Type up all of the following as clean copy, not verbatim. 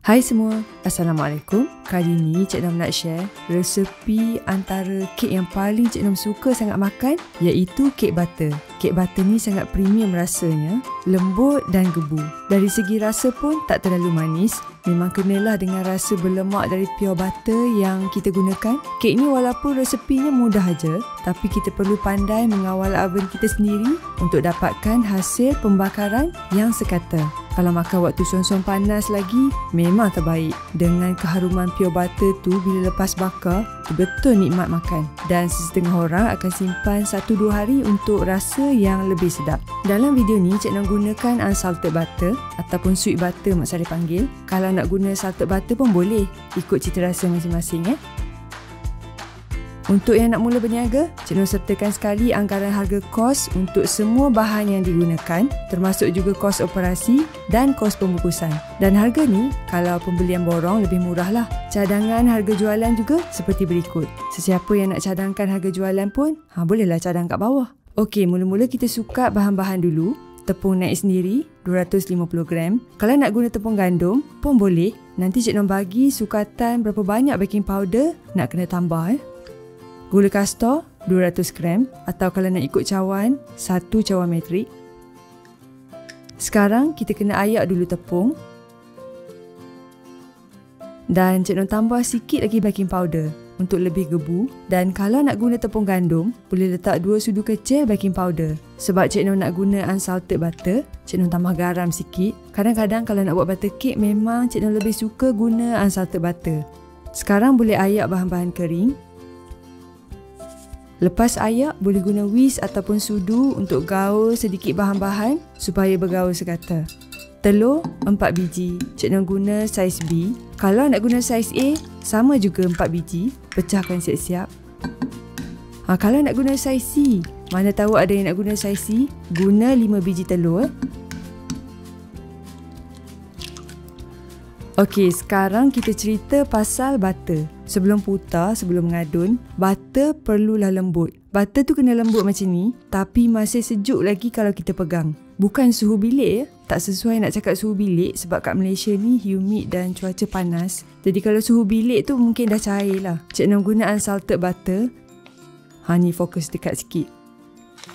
Hai semua, Assalamualaikum. Kali ni Cik Nam nak share resepi antara kek yang paling Cik Nam suka sangat makan, iaitu kek butter. Kek butter ni sangat premium rasanya, lembut dan gebu. Dari segi rasa pun tak terlalu manis, memang kenalah dengan rasa berlemak dari pure butter yang kita gunakan. Kek ni walaupun resepinya mudah aja, tapi kita perlu pandai mengawal oven kita sendiri untuk dapatkan hasil pembakaran yang sekata. Kalau makan waktu suam-suam panas lagi, memang terbaik. Dengan keharuman pure butter tu, bila lepas bakar, betul nikmat makan. Dan sesetengah orang akan simpan 1-2 hari untuk rasa yang lebih sedap. Dalam video ni, Cik Nam gunakan unsalted butter ataupun sweet butter mak Sari panggil. Kalau nak guna salted butter pun boleh, ikut cita rasa masing-masing . Untuk yang nak mula berniaga, Cik Nam sertakan sekali anggaran harga kos untuk semua bahan yang digunakan, termasuk juga kos operasi dan kos pembungkusan. Dan harga ni, kalau pembelian borong lebih murah lah. Cadangan harga jualan juga seperti berikut. Sesiapa yang nak cadangkan harga jualan pun, bolehlah cadang kat bawah. Okey, mula-mula kita sukat bahan-bahan dulu. Tepung naik sendiri 250 gram. Kalau nak guna tepung gandum pun boleh. Nanti Cik Nam bagi sukatan berapa banyak baking powder nak kena tambah . Gula kastor 200 gram atau kalau nak ikut cawan, 1 cawan metrik. Sekarang kita kena ayak dulu tepung. Dan Cik Nam tambah sikit lagi baking powder untuk lebih gebu. Dan kalau nak guna tepung gandum, boleh letak 2 sudu kecil baking powder. Sebab Cik Nam nak guna unsalted butter, Cik Nam tambah garam sikit. Kadang-kadang kalau nak buat butter cake, memang Cik Nam lebih suka guna unsalted butter. Sekarang boleh ayak bahan-bahan kering. Lepas ayak, boleh guna whisk ataupun sudu untuk gaul sedikit bahan-bahan supaya bergaul sekata. Telur 4 biji, Cik Nam guna saiz B. Kalau nak guna saiz A, sama juga 4 biji, pecahkan siap-siap. Kalau nak guna saiz C, mana tahu ada yang nak guna saiz C, guna 5 biji telur. Okey, sekarang kita cerita pasal butter. Sebelum putar, sebelum mengadun, butter perlulah lembut. Butter tu kena lembut macam ni, tapi masih sejuk lagi kalau kita pegang. Bukan suhu bilik . Tak sesuai nak cakap suhu bilik sebab kat Malaysia ni humid dan cuaca panas. Jadi kalau suhu bilik tu mungkin dah cair lah. Cik Nam guna unsalted butter. Ni fokus dekat sikit.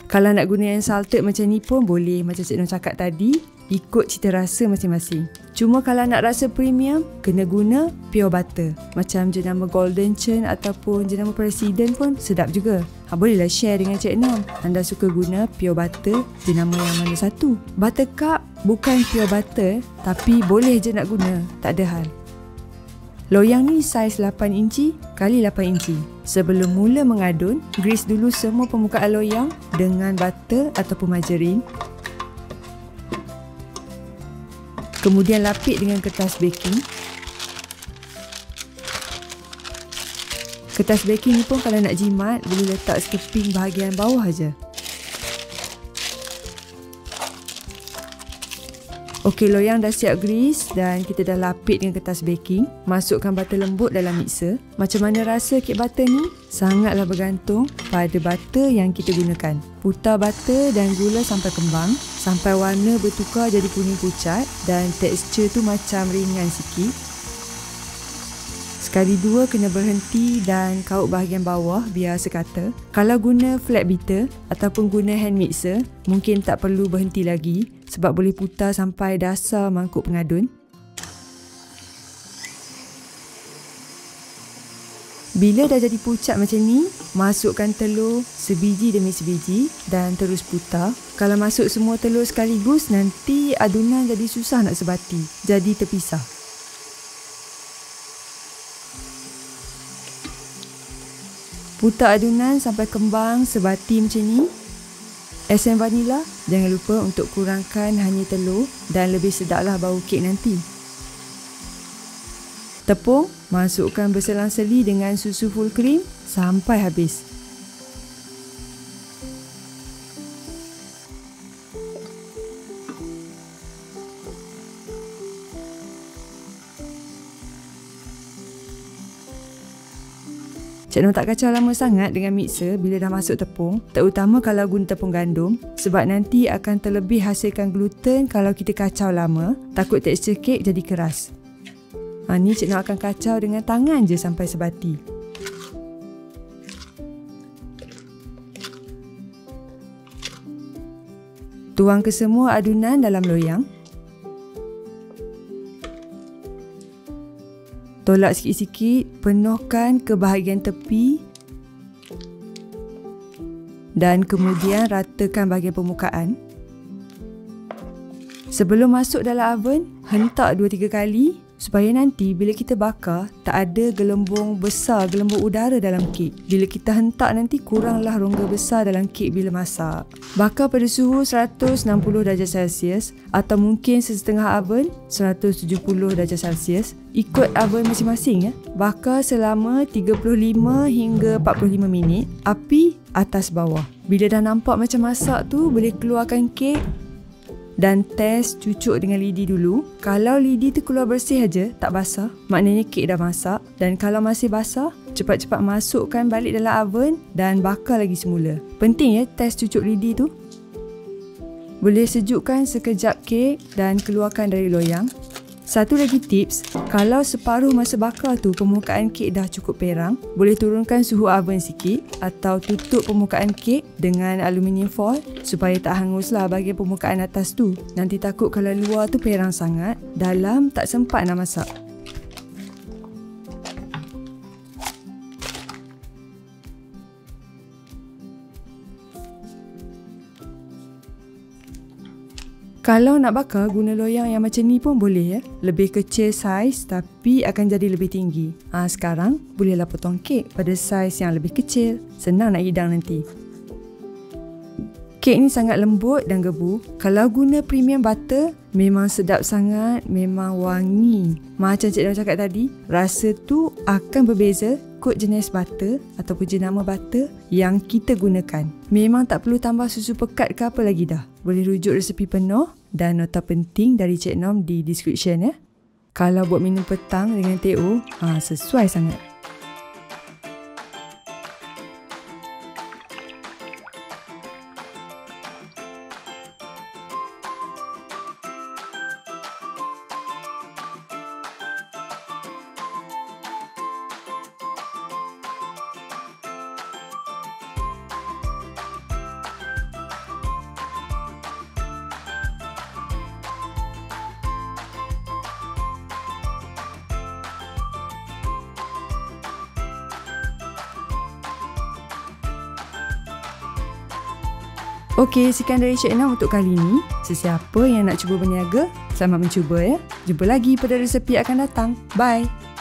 Kalau nak guna unsalted macam ni pun boleh, macam Cik Nam cakap tadi. Ikut cita rasa masing-masing. Cuma kalau nak rasa premium, kena guna pure butter. Macam jenama Golden Churn ataupun jenama President pun sedap juga. Bolehlah share dengan Cik Nam. Anda suka guna pure butter, jenama yang mana satu? Buttercup bukan pure butter, tapi boleh je nak guna. Tak ada hal. Loyang ni saiz 8 inci kali 8 inci. Sebelum mula mengadun, grease dulu semua permukaan loyang dengan butter ataupun margarin. Kemudian lapik dengan kertas baking. Kertas baking ni pun kalau nak jimat, boleh letak sekeping bahagian bawah aja. Okey, loyang dah siap grease dan kita dah lapik dengan kertas baking. Masukkan butter lembut dalam mixer. Macam mana rasa kek butter ni? Sangatlah bergantung pada butter yang kita gunakan. Putar butter dan gula sampai kembang, sampai warna bertukar jadi kuning pucat dan tekstur tu macam ringan sikit. Sekali dua kena berhenti dan kaut bahagian bawah biar sekata. Kalau guna flat beater ataupun guna hand mixer, mungkin tak perlu berhenti lagi sebab boleh putar sampai dasar mangkuk pengadun. Bila dah jadi pucat macam ni, masukkan telur sebiji demi sebiji dan terus putar. Kalau masuk semua telur sekaligus, nanti adunan jadi susah nak sebati, jadi terpisah. Putar adunan sampai kembang sebati macam ni. Esen vanila, jangan lupa untuk kurangkan hanya telur dan lebih sedaplah bau kek nanti. Tepung, masukkan berselang-seli dengan susu full cream sampai habis. Cik Nam tak kacau lama sangat dengan mixer bila dah masuk tepung, terutama kalau guna tepung gandum sebab nanti akan terlebih hasilkan gluten kalau kita kacau lama, takut tekstur kek jadi keras. Ni Cik Nom akan kacau dengan tangan je sampai sebati. Tuang kesemua adunan dalam loyang. Tolak sikit-sikit, penuhkan ke bahagian tepi dan kemudian ratakan bahagian permukaan. Sebelum masuk dalam oven, hentak 2-3 kali supaya nanti bila kita bakar tak ada gelembung besar, gelembung udara dalam kek. Bila kita hentak nanti kuranglah rongga besar dalam kek bila masak. Bakar pada suhu 160 darjah Celsius atau mungkin setengah oven 170 darjah Celsius. Ikut oven masing-masing ya. Bakar selama 35 hingga 45 minit, api atas bawah. Bila dah nampak macam masak tu, boleh keluarkan kek dan test cucuk dengan lidi dulu. Kalau lidi tu keluar bersih aja, tak basah, maknanya kek dah masak. Dan kalau masih basah, cepat-cepat masukkan balik dalam oven dan bakar lagi semula. Penting ya test cucuk lidi tu. Boleh sejukkan sekejap kek dan keluarkan dari loyang. Satu lagi tips, kalau separuh masa bakar tu permukaan kek dah cukup perang, boleh turunkan suhu oven sikit atau tutup permukaan kek dengan aluminium foil supaya tak hanguslah bahagian permukaan atas tu. Nanti takut kalau luar tu perang sangat, dalam tak sempat nak masak. Kalau nak bakar, guna loyang yang macam ni pun boleh ya. Lebih kecil saiz tapi akan jadi lebih tinggi. Sekarang bolehlah potong kek pada saiz yang lebih kecil. Senang nak hidang nanti. Kek ni sangat lembut dan gebu. Kalau guna premium butter, memang sedap sangat, memang wangi. Macam Cik Nom cakap tadi, rasa tu akan berbeza ikut jenis butter ataupun jenama butter yang kita gunakan. Memang tak perlu tambah susu pekat ke apa lagi dah. Boleh rujuk resepi penuh dan nota penting dari Cik Nom di description ya. Kalau buat minum petang dengan teh O, sesuai sangat. Okey, sekian dari Cik Nom untuk kali ini. Sesiapa yang nak cuba berniaga, selamat mencuba ya. Jumpa lagi pada resepi akan datang. Bye!